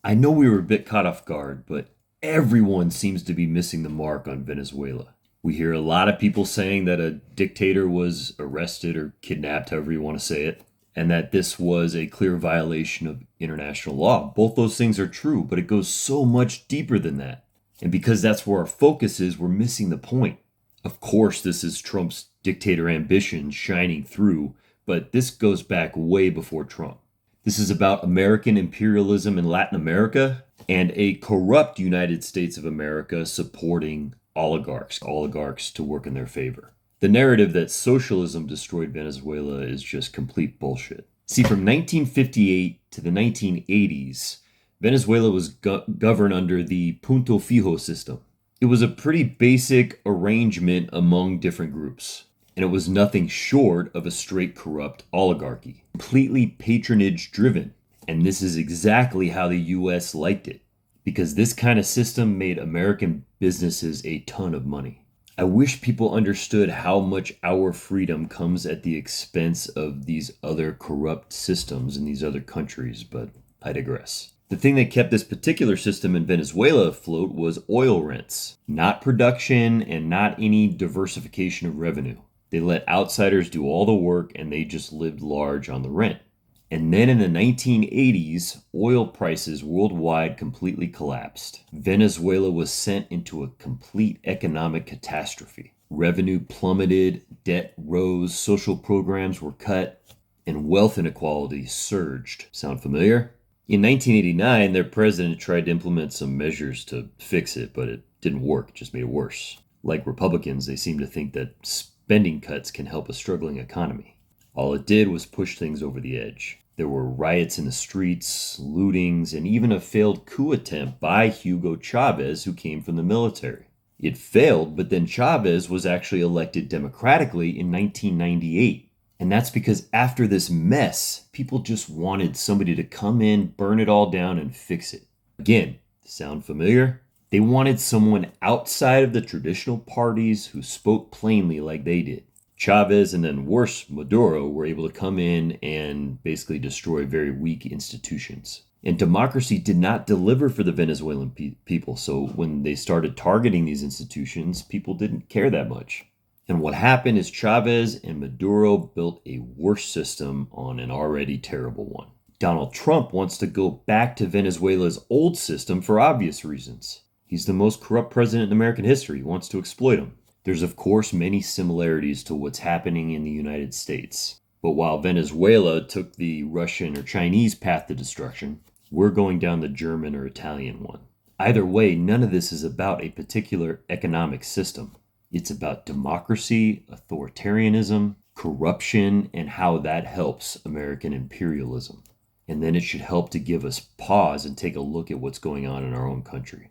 I know we were a bit caught off guard, but everyone seems to be missing the mark on Venezuela. We hear a lot of people saying that a dictator was arrested or kidnapped, however you want to say it, and that this was a clear violation of international law. Both those things are true, but it goes so much deeper than that. And because that's where our focus is, we're missing the point. Of course, this is Trump's dictator ambitions shining through, but this goes back way before Trump. This is about American imperialism in Latin America and a corrupt United States of America supporting oligarchs to work in their favor. The narrative that socialism destroyed Venezuela is just complete bullshit. See, from 1958 to the 1980s, Venezuela was governed under the Punto Fijo system. It was a pretty basic arrangement among different groups, and it was nothing short of a straight corrupt oligarchy, completely patronage driven. And this is exactly how the US liked it, because this kind of system made American businesses a ton of money. I wish people understood how much our freedom comes at the expense of these other corrupt systems in these other countries, but I digress. The thing that kept this particular system in Venezuela afloat was oil rents, not production and not any diversification of revenue. They let outsiders do all the work and they just lived large on the rent. And then in the 1980s, oil prices worldwide completely collapsed. Venezuela was sent into a complete economic catastrophe. Revenue plummeted, debt rose, social programs were cut, and wealth inequality surged. Sound familiar? In 1989, their president tried to implement some measures to fix it, but it didn't work. It just made it worse. Like Republicans, they seem to think that spending cuts can help a struggling economy. All it did was push things over the edge. There were riots in the streets, lootings, and even a failed coup attempt by Hugo Chavez, who came from the military. It failed, but then Chavez was actually elected democratically in 1998. And that's because after this mess, people just wanted somebody to come in, burn it all down, and fix it. Again, sound familiar? They wanted someone outside of the traditional parties who spoke plainly like they did. Chavez and then worse, Maduro were able to come in and basically destroy very weak institutions. And democracy did not deliver for the Venezuelan people. So when they started targeting these institutions, people didn't care that much. And what happened is Chavez and Maduro built a worse system on an already terrible one. Donald Trump wants to go back to Venezuela's old system for obvious reasons. He's the most corrupt president in American history. He wants to exploit him. There's, of course, many similarities to what's happening in the United States. But while Venezuela took the Russian or Chinese path to destruction, we're going down the German or Italian one. Either way, none of this is about a particular economic system. It's about democracy, authoritarianism, corruption, and how that helps American imperialism. And then it should help to give us pause and take a look at what's going on in our own country.